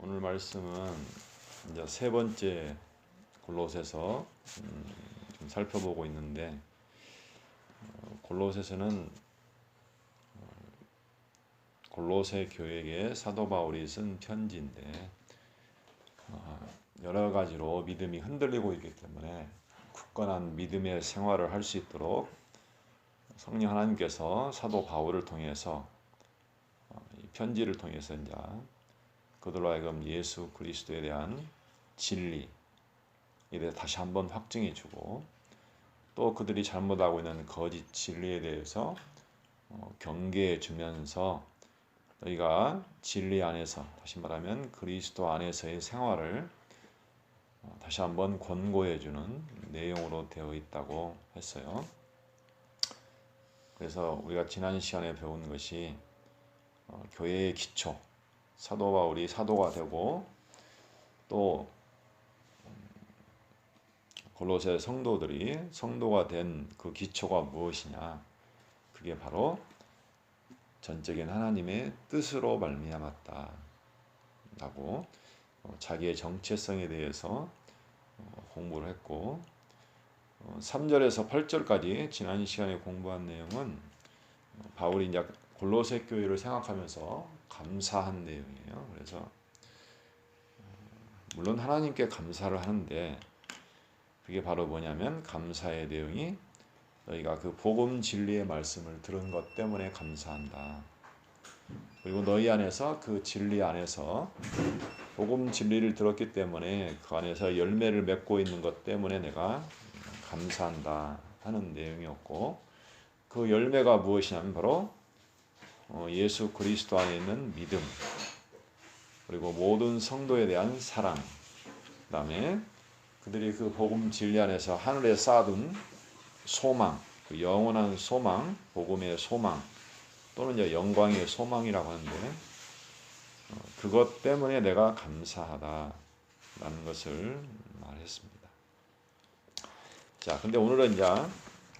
오늘 말씀은 이제 세 번째 골로새서 좀 살펴보고 있는데, 골로새서는 골로새 교회에 사도 바울이 쓴 편지인데, 여러 가지로 믿음이 흔들리고 있기 때문에 굳건한 믿음의 생활을 할 수 있도록 성령 하나님께서 사도 바울을 통해서 이 편지를 통해서 이제 그들로 하여금 예수 그리스도에 대한 진리에 대해 다시 한번 확증해 주고, 또 그들이 잘못하고 있는 거짓 진리에 대해서 경계해 주면서 너희가 진리 안에서, 다시 말하면 그리스도 안에서의 생활을 다시 한번 권고해 주는 내용으로 되어 있다고 했어요. 그래서 우리가 지난 시간에 배운 것이 교회의 기초, 사도 바울이 사도가 되고 또 골로새 성도들이 성도가 된 그 기초가 무엇이냐, 그게 바로 전적인 하나님의 뜻으로 말미암았다 라고 자기의 정체성에 대해서 공부를 했고, 3절에서 8절까지 지난 시간에 공부한 내용은 바울이 이제 골로새 교회를 생각하면서 감사한 내용이에요. 그래서 물론 하나님께 감사를 하는데, 그게 바로 뭐냐면 감사의 내용이 너희가 그 복음 진리의 말씀을 들은 것 때문에 감사한다. 그리고 너희 안에서 그 진리 안에서 복음 진리를 들었기 때문에 그 안에서 열매를 맺고 있는 것 때문에 내가 감사한다 하는 내용이었고, 그 열매가 무엇이냐면 바로 예수 그리스도 안에 있는 믿음, 그리고 모든 성도에 대한 사랑, 그다음에 그들이 그 복음 진리 안에서 하늘에 쌓아둔 소망, 그 영원한 소망, 복음의 소망, 또는 이제 영광의 소망이라고 하는데, 그것 때문에 내가 감사하다라는 것을 말했습니다. 자, 근데 오늘은 이제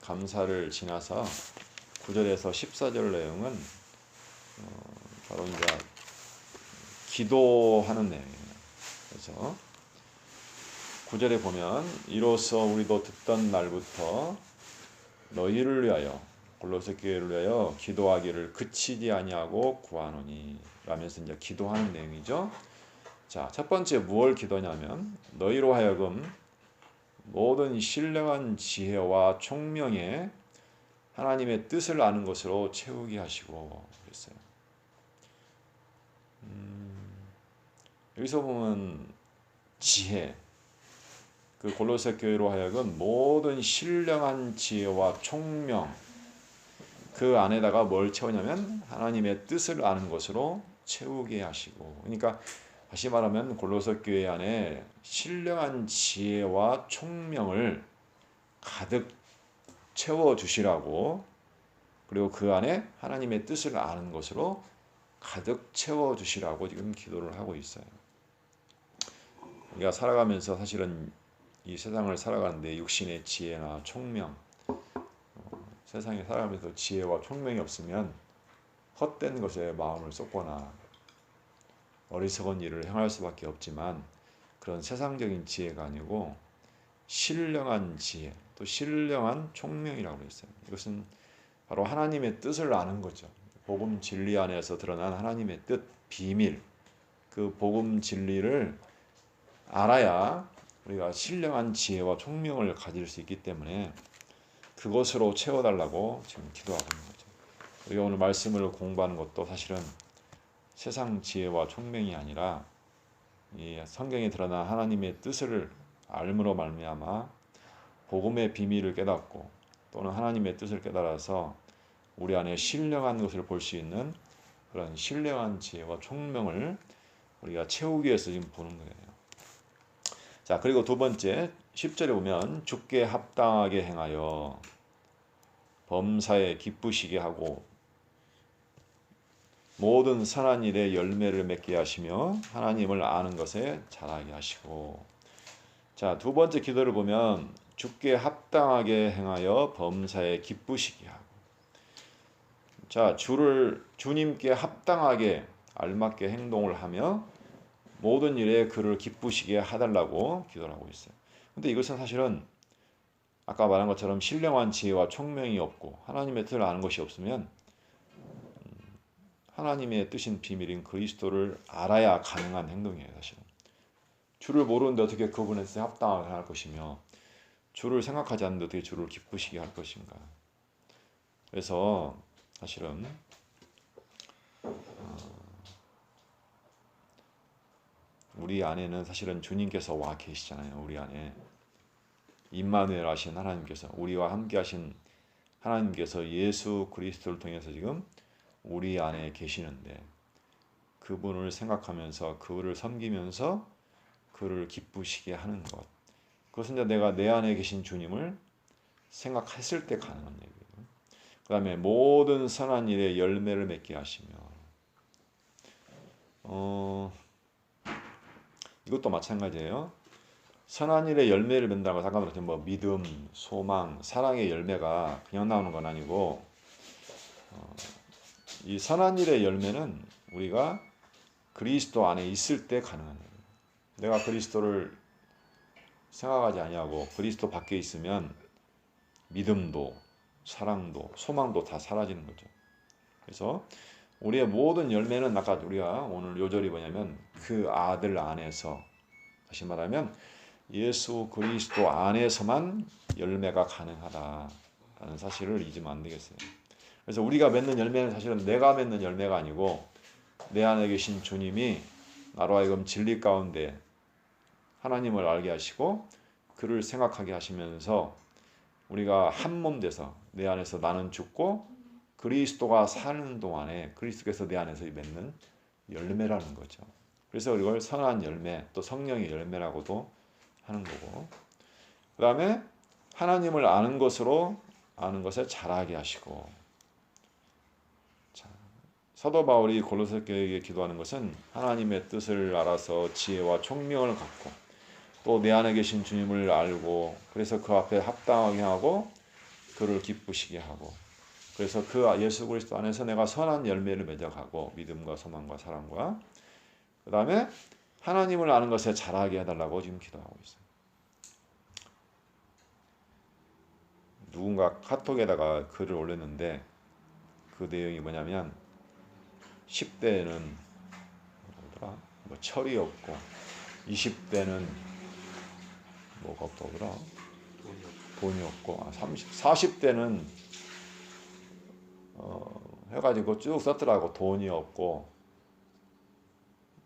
감사를 지나서 9절에서 14절 내용은 바로 이제 기도하는 내용이에요. 그래서 9절에 보면 이로써 우리도 듣던 날부터 너희를 위하여, 골로새 교회를 위하여 기도하기를 그치지 아니하고 구하노니 라면서 이제 기도하는 내용이죠. 자, 첫 번째 무엇을 기도냐면 너희로 하여금 모든 신령한 지혜와 총명에 하나님의 뜻을 아는 것으로 채우게 하시고 그랬어요. 여기서 보면 지혜, 그 골로새 교회로 하여금 모든 신령한 지혜와 총명, 그 안에다가 뭘 채우냐면 하나님의 뜻을 아는 것으로 채우게 하시고, 그러니까 다시 말하면 골로새 교회 안에 신령한 지혜와 총명을 가득 채워 주시라고, 그리고 그 안에 하나님의 뜻을 아는 것으로 가득 채워 주시라고 지금 기도를 하고 있어요. 우리가 살아가면서 사실은 이 세상을 살아가는데 육신의 지혜나 총명, 세상에 살아가면서 지혜와 총명이 없으면 헛된 것에 마음을 쏟거나 어리석은 일을 행할 수밖에 없지만, 그런 세상적인 지혜가 아니고 신령한 지혜, 또 신령한 총명이라고 했어요. 이것은 바로 하나님의 뜻을 아는 거죠. 복음 진리 안에서 드러난 하나님의 뜻, 비밀, 그 복음 진리를 알아야 우리가 신령한 지혜와 총명을 가질 수 있기 때문에 그것으로 채워달라고 지금 기도하고 있는 거죠. 우리가 오늘 말씀을 공부하는 것도 사실은 세상 지혜와 총명이 아니라 이 성경에 드러난 하나님의 뜻을 알므로 말미암아 복음의 비밀을 깨닫고, 또는 하나님의 뜻을 깨달아서 우리 안에 신령한 것을 볼 수 있는 그런 신령한 지혜와 총명을 우리가 채우기 위해서 지금 보는 거예요. 자, 그리고 두 번째 10절에 보면 주께 합당하게 행하여 범사에 기쁘시게 하고 모든 선한 일에 열매를 맺게 하시며 하나님을 아는 것에 자라게 하시고. 자, 두 번째 기도를 보면 주께 합당하게 행하여 범사에 기쁘시게 하고. 자, 주님께 합당하게 알맞게 행동을 하며 모든 일에 그를 기쁘시게 해달라고 기도를 하고 있어요. 근데 이것은 사실은 아까 말한 것처럼 신령한 지혜와 총명이 없고 하나님의 뜻을 아는 것이 없으면 하나님의 뜻인 비밀인 그리스도를 알아야 가능한 행동이에요. 사실은 주를 모르는데 어떻게 그분의 뜻에 합당하게 할 것이며 주를 생각하지 않는데 어떻게 주를 기쁘시게 할 것인가. 그래서 사실은 우리 안에는 사실은 주님께서 와 계시잖아요. 우리 안에 임마누엘 하신 하나님께서, 우리와 함께 하신 하나님께서 예수 그리스도를 통해서 지금 우리 안에 계시는데, 그분을 생각하면서 그를 섬기면서 그를 기쁘시게 하는 것, 그것은 이제 내가 내 안에 계신 주님을 생각했을 때 가능한 얘기예요. 그 다음에 모든 선한 일에 열매를 맺게 하시며, 이것도 마찬가지예요. 선한 일에 열매를 맺는다고 잠깐만 뭐 믿음, 소망, 사랑의 열매가 그냥 나오는 건 아니고, 이 선한 일의 열매는 우리가 그리스도 안에 있을 때 가능한 거예요. 내가 그리스도를 생각하지 아니하고 그리스도 밖에 있으면 믿음도 사랑도 소망도 다 사라지는 거죠. 그래서 우리의 모든 열매는 아까 우리가 오늘 요절이 뭐냐면 그 아들 안에서, 다시 말하면 예수 그리스도 안에서만 열매가 가능하다라는 사실을 잊으면 안 되겠어요. 그래서 우리가 맺는 열매는 사실은 내가 맺는 열매가 아니고 내 안에 계신 주님이 나로 하여금 진리 가운데 하나님을 알게 하시고 그를 생각하게 하시면서 우리가 한 몸 돼서 내 안에서 나는 죽고 그리스도가 사는 동안에 그리스도께서 내 안에서 맺는 열매라는 거죠. 그래서 이걸 선한 열매, 또 성령의 열매라고도 하는 거고, 그 다음에 하나님을 아는 것으로 아는 것에 자라게 하시고. 자, 사도 바울이 골로새 교회에게 기도하는 것은 하나님의 뜻을 알아서 지혜와 총명을 갖고 또 내 안에 계신 주님을 알고 그래서 그 앞에 합당하게 하고 그를 기쁘시게 하고, 그래서 그 예수 그리스도 안에서 내가 선한 열매를 맺어가고 믿음과 소망과 사랑과, 그 다음에 하나님을 아는 것에 자라게 해달라고 지금 기도하고 있어요. 누군가 카톡에다가 글을 올렸는데 그 내용이 뭐냐면 10대는 뭐 철이 없고 20대는 뭐가 없더라, 돈이 없고 40대는 해가지고 쭉 썼더라고. 돈이 없고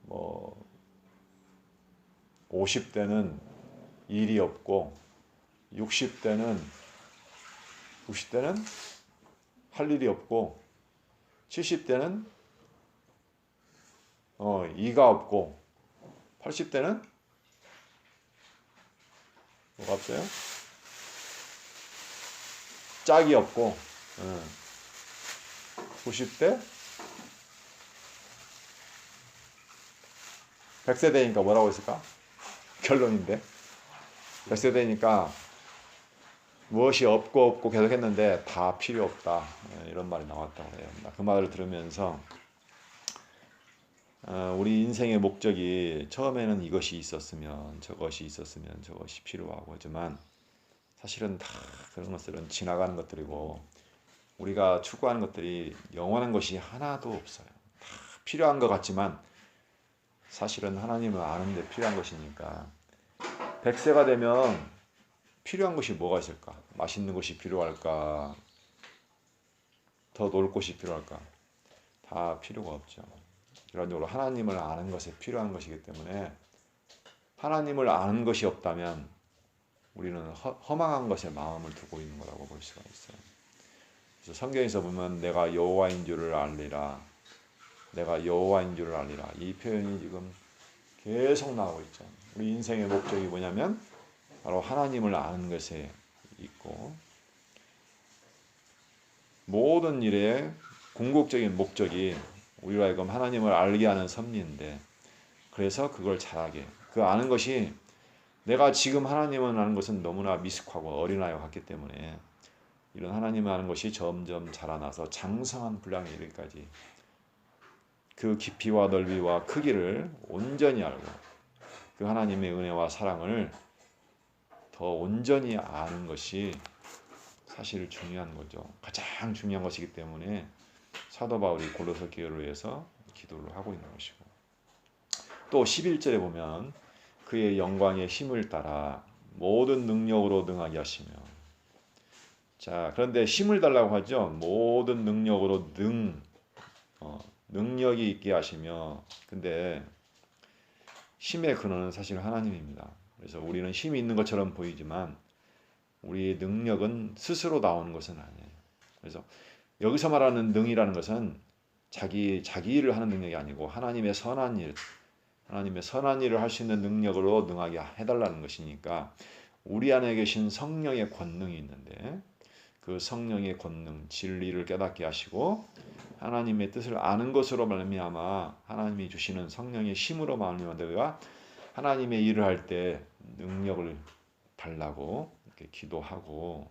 뭐 50대는 일이 없고 60대는 할 일이 없고 70대는 이가 없고 80대는 뭐가 없어요? 짝이 없고 90대 100세대니까 뭐라고 했을까? 결론인데 100세대니까 무엇이 없고 계속 했는데 다 필요 없다, 이런 말이 나왔다고 해요. 그 말을 들으면서 우리 인생의 목적이 처음에는 이것이 있었으면 저것이 필요하고 하지만 사실은 다 그런 것들은 지나가는 것들이고 우리가 추구하는 것들이 영원한 것이 하나도 없어요. 다 필요한 것 같지만 사실은 하나님을 아는 데 필요한 것이니까 100세가 되면 필요한 것이 뭐가 있을까? 맛있는 것이 필요할까? 더 놀 곳이 필요할까? 다 필요가 없죠. 결론적으로 하나님을 아는 것에 필요한 것이기 때문에 하나님을 아는 것이 없다면 우리는 허망한 것에 마음을 두고 있는 거라고 볼 수가 있어요. 그래서 성경에서 보면 내가 여호와인 줄을 알리라, 내가 여호와인 줄을 알리라, 이 표현이 지금 계속 나오고 있죠. 우리 인생의 목적이 뭐냐면 바로 하나님을 아는 것에 있고 모든 일의 궁극적인 목적이 우리로 하여금 하나님을 알게 하는 섭리인데, 그래서 그걸 잘하게, 그 아는 것이 내가 지금 하나님을 아는 것은 너무나 미숙하고 어린아이와 같기 때문에 이런 하나님을 아는 것이 점점 자라나서 장성한 분량에 이르기까지 그 깊이와 넓이와 크기를 온전히 알고 그 하나님의 은혜와 사랑을 더 온전히 아는 것이 사실 중요한 거죠. 가장 중요한 것이기 때문에 사도 바울이 골로새 교회를 위해서 기도를 하고 있는 것이고, 또 11절에 보면 그의 영광의 힘을 따라 모든 능력으로 능하게 하시며, 자, 그런데 힘을 달라고 하죠. 모든 능력으로 능력이 있게 하시며, 근데 힘의 근원은 사실 하나님입니다. 그래서 우리는 힘이 있는 것처럼 보이지만 우리의 능력은 스스로 나오는 것은 아니에요. 그래서 여기서 말하는 능이라는 것은 자기 일을 하는 능력이 아니고 하나님의 선한 일을 할 수 있는 능력으로 능하게 해달라는 것이니까, 우리 안에 계신 성령의 권능이 있는데 그 성령의 권능, 진리를 깨닫게 하시고 하나님의 뜻을 아는 것으로 말미암아 하나님이 주시는 성령의 힘으로 말미암아 내가 하나님의 일을 할 때 능력을 달라고 이렇게 기도하고,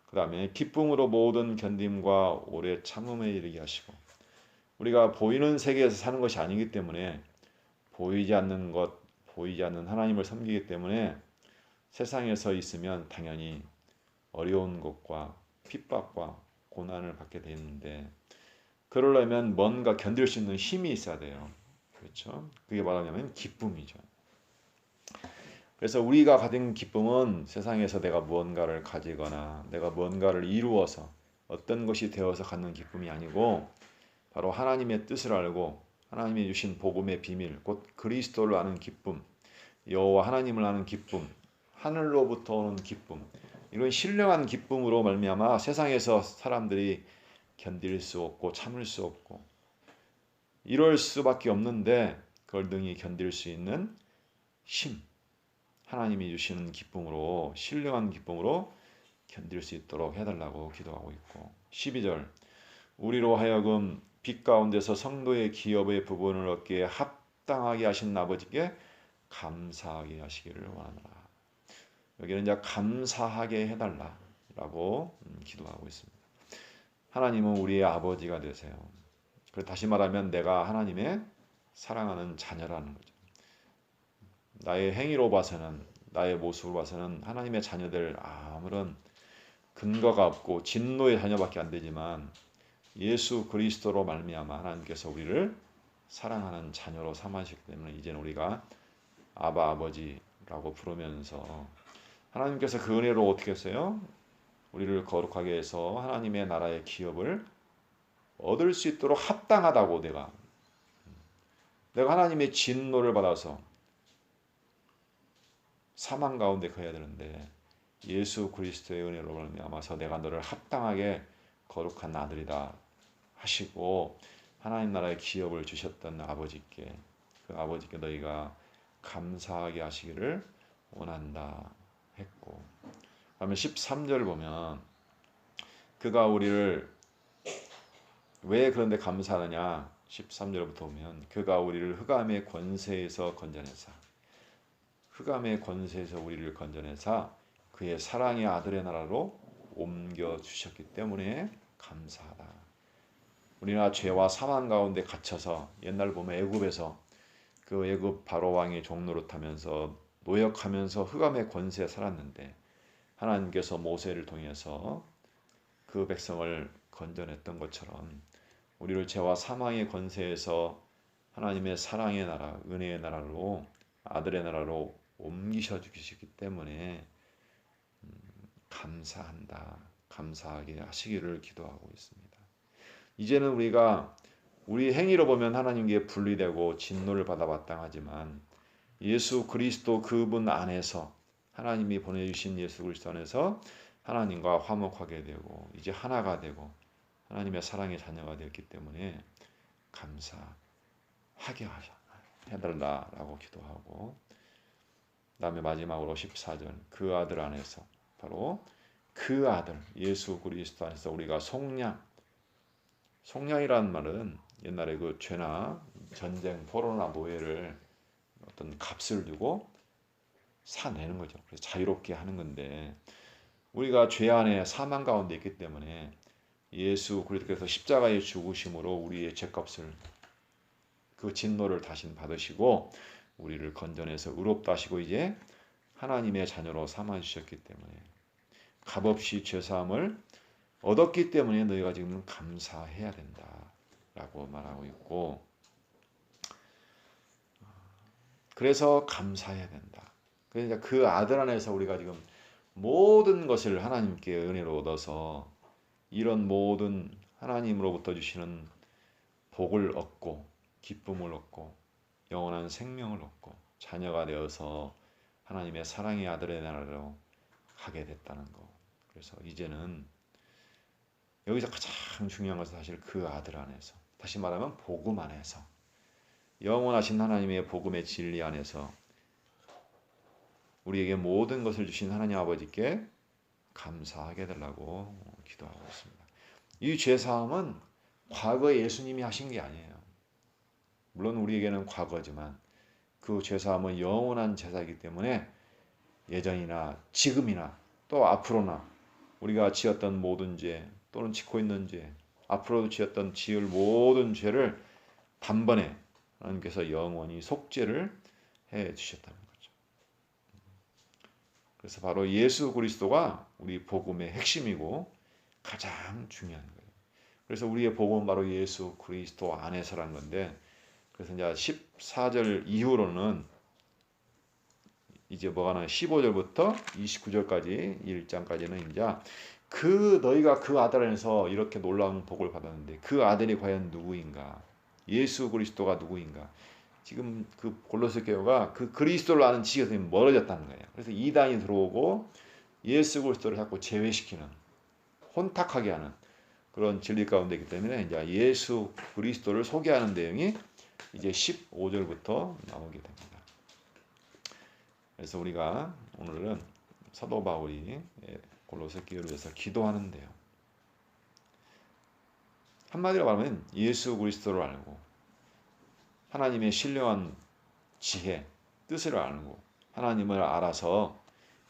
그 다음에 기쁨으로 모든 견딤과 오래 참음에 이르게 하시고, 우리가 보이는 세계에서 사는 것이 아니기 때문에 보이지 않는 하나님을 섬기기 때문에 세상에서 있으면 당연히 어려운 것과 핍박과 고난을 받게 되는데, 그러려면 뭔가 견딜 수 있는 힘이 있어야 돼요. 그렇죠? 그게 말하자면 기쁨이죠. 그래서 우리가 가진 기쁨은 세상에서 내가 무언가를 가지거나 내가 무언가를 이루어서 어떤 것이 되어서 갖는 기쁨이 아니고, 바로 하나님의 뜻을 알고 하나님이 주신 복음의 비밀, 곧 그리스도를 아는 기쁨, 여호와 하나님을 아는 기쁨, 하늘로부터 오는 기쁨, 이런 신령한 기쁨으로 말미암아 세상에서 사람들이 견딜 수 없고 참을 수 없고 이럴 수밖에 없는데, 그걸 능히 견딜 수 있는 힘, 하나님이 주시는 기쁨으로, 신령한 기쁨으로 견딜 수 있도록 해달라고 기도하고 있고, 12절 우리로 하여금 빛 가운데서 성도의 기업의 부분을 얻기에 합당하게 하신 아버지께 감사하게 하시기를 원하노라. 여기는 이제 감사하게 해달라라고 기도하고 있습니다. 하나님은 우리의 아버지가 되세요. 그리고 다시 말하면 내가 하나님의 사랑하는 자녀라는 거죠. 나의 행위로 봐서는, 나의 모습으로 봐서는 하나님의 자녀들 아무런 근거가 없고 진노의 자녀밖에 안 되지만, 예수 그리스도로 말미암아 하나님께서 우리를 사랑하는 자녀로 삼으시기 때문에 이제는 우리가 아바 아버지라고 부르면서, 하나님께서 그 은혜로 어떻게 했어요? 우리를 거룩하게 해서 하나님의 나라의 기업을 얻을 수 있도록 합당하다고, 내가 하나님의 진노를 받아서 사망 가운데 거해야 되는데 예수 그리스도의 은혜로 말미암아서 내가 너를 합당하게 거룩한 아들이다 하시고 하나님 나라의 기업을 주셨던 아버지께, 그 아버지께 너희가 감사하게 하시기를 원한다 했고, 그다음에 13절 보면 그가 우리를 왜 그런데 감사하느냐, 13절부터 보면 그가 우리를 흑암의 권세에서 건져내사, 흑암의 권세에서 우리를 건져내사 그의 사랑의 아들의 나라로 옮겨주셨기 때문에 감사하다. 우리가 죄와 사망 가운데 갇혀서, 옛날 보면 애굽에서 그 애굽 바로 왕의 종노릇하면서 노역하면서 흑암의 권세에 살았는데, 하나님께서 모세를 통해서 그 백성을 건져냈던 것처럼 우리를 죄와 사망의 권세에서 하나님의 사랑의 나라, 은혜의 나라로, 아들의 나라로 옮기셔 주시기 때문에 감사한다, 감사하게 하시기를 기도하고 있습니다. 이제는 우리가 우리 행위로 보면 하나님께 분리되고 진노를 받아 마땅하지만, 예수 그리스도 그분 안에서, 하나님이 보내주신 예수 그리스도 안에서 하나님과 화목하게 되고 이제 하나가 되고 하나님의 사랑의 자녀가 되었기 때문에 감사하게 해달라라고 기도하고, 그 다음에 마지막으로 14절 그 아들 안에서, 바로 그 아들 예수 그리스도 안에서 우리가 속량이라는 말은 옛날에 그 죄나 전쟁, 포로나 노예를 어떤 값을 두고 사내는 거죠. 그래서 자유롭게 하는 건데, 우리가 죄 안에 사망 가운데 있기 때문에 예수 그리스도께서 십자가의 죽으심으로 우리의 죄값을 그 진노를 다신 받으시고 우리를 건져내서 의롭다 하시고 이제 하나님의 자녀로 삼아 주셨기 때문에 값없이 죄 사함을 얻었기 때문에 너희가 지금 감사해야 된다라고 말하고 있고, 그래서 감사해야 된다. 그러니까 그 아들 안에서 우리가 지금 모든 것을 하나님께 은혜로 얻어서 이런 모든 하나님으로부터 주시는 복을 얻고 기쁨을 얻고 영원한 생명을 얻고 자녀가 되어서 하나님의 사랑의 아들의 나라로 가게 됐다는 거. 그래서 이제는 여기서 가장 중요한 것은 사실 그 아들 안에서, 다시 말하면 복음 안에서, 영원하신 하나님의 복음의 진리 안에서 우리에게 모든 것을 주신 하나님 아버지께 감사하게 되려고 기도하고 있습니다. 이 죄사함은 과거에 예수님이 하신 게 아니에요. 물론 우리에게는 과거지만 그 죄사함은 영원한 제사이기 때문에 예전이나 지금이나 또 앞으로나 우리가 지었던 모든 죄 또는 짓고 있는 죄, 앞으로도 지을 모든 죄를 단번에 하나님께서 영원히 속죄를 해 주셨다는 거죠. 그래서 바로 예수 그리스도가 우리 복음의 핵심이고 가장 중요한 거예요. 그래서 우리의 복음은 바로 예수 그리스도 안에서란 건데, 그래서 이제 14절 이후로는 이제 뭐가 나요? 15절부터 29절까지 1장까지는 이제 너희가 그 아들 안에서 이렇게 놀라운 복을 받았는데 그 아들이 과연 누구인가? 예수 그리스도가 누구인가? 지금 그 골로새 교회가 그 그리스도를 아는 지식에서 멀어졌다는 거예요. 그래서 이단이 들어오고 예수 그리스도를 자꾸 제외시키는, 혼탁하게 하는 그런 진리 가운데 있기 때문에 이제 예수 그리스도를 소개하는 내용이 이제 15절부터 나오게 됩니다. 그래서 우리가 오늘은 사도 바울이 골로새 교회를 위해서 기도하는데요. 한마디로 말하면 예수 그리스도를 알고 하나님의 신령한 지혜, 뜻을 알고 하나님을 알아서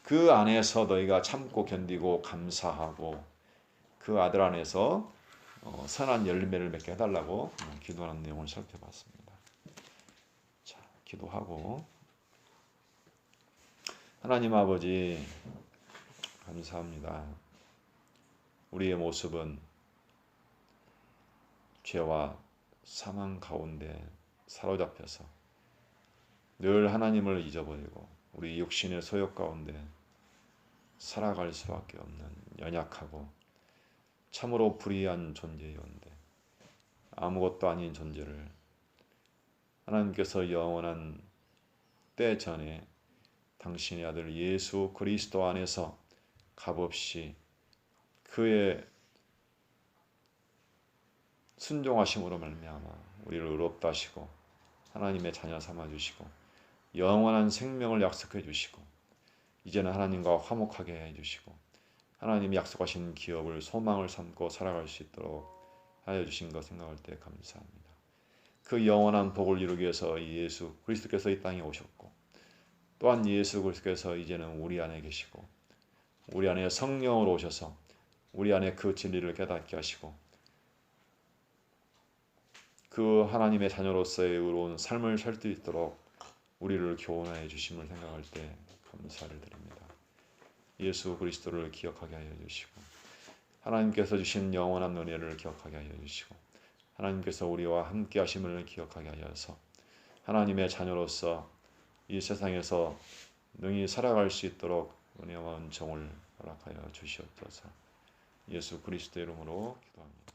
그 안에서 너희가 참고 견디고 감사하고 그 아들 안에서 선한 열매를 맺게 해달라고 기도하는 내용을 살펴봤습니다. 자, 기도하고. 하나님 아버지 감사합니다. 우리의 모습은 죄와 사망 가운데 사로잡혀서 늘 하나님을 잊어버리고 우리 육신의 소욕 가운데 살아갈 수밖에 없는 연약하고 참으로 불의한 존재였는데 아무것도 아닌 존재를 하나님께서 영원한 때 전에 당신의 아들 예수 그리스도 안에서 값없이 그의 순종하심으로 말미암아 우리를 의롭다 하시고 하나님의 자녀 삼아 주시고 영원한 생명을 약속해 주시고 이제는 하나님과 화목하게 해 주시고 하나님이 약속하신 기업을 소망을 삼고 살아갈 수 있도록 하여 주신 것 생각할 때 감사합니다. 그 영원한 복을 이루기 위해서 예수 그리스도께서 이 땅에 오셨고 또한 예수 그리스도께서 이제는 우리 안에 계시고 우리 안에 성령으로 오셔서 우리 안에 그 진리를 깨닫게 하시고 그 하나님의 자녀로서의 의로운 삶을 살 수 있도록 우리를 교훈하여 주심을 생각할 때 감사를 드립니다. 예수 그리스도를 기억하게 하여 주시고 하나님께서 주신 영원한 은혜를 기억하게 하여 주시고 하나님께서 우리와 함께 하심을 기억하게 하여서 하나님의 자녀로서 이 세상에서 능히 살아갈 수 있도록 은혜와 은총을 허락하여 주시옵소서. 예수 그리스도의 이름으로 기도합니다.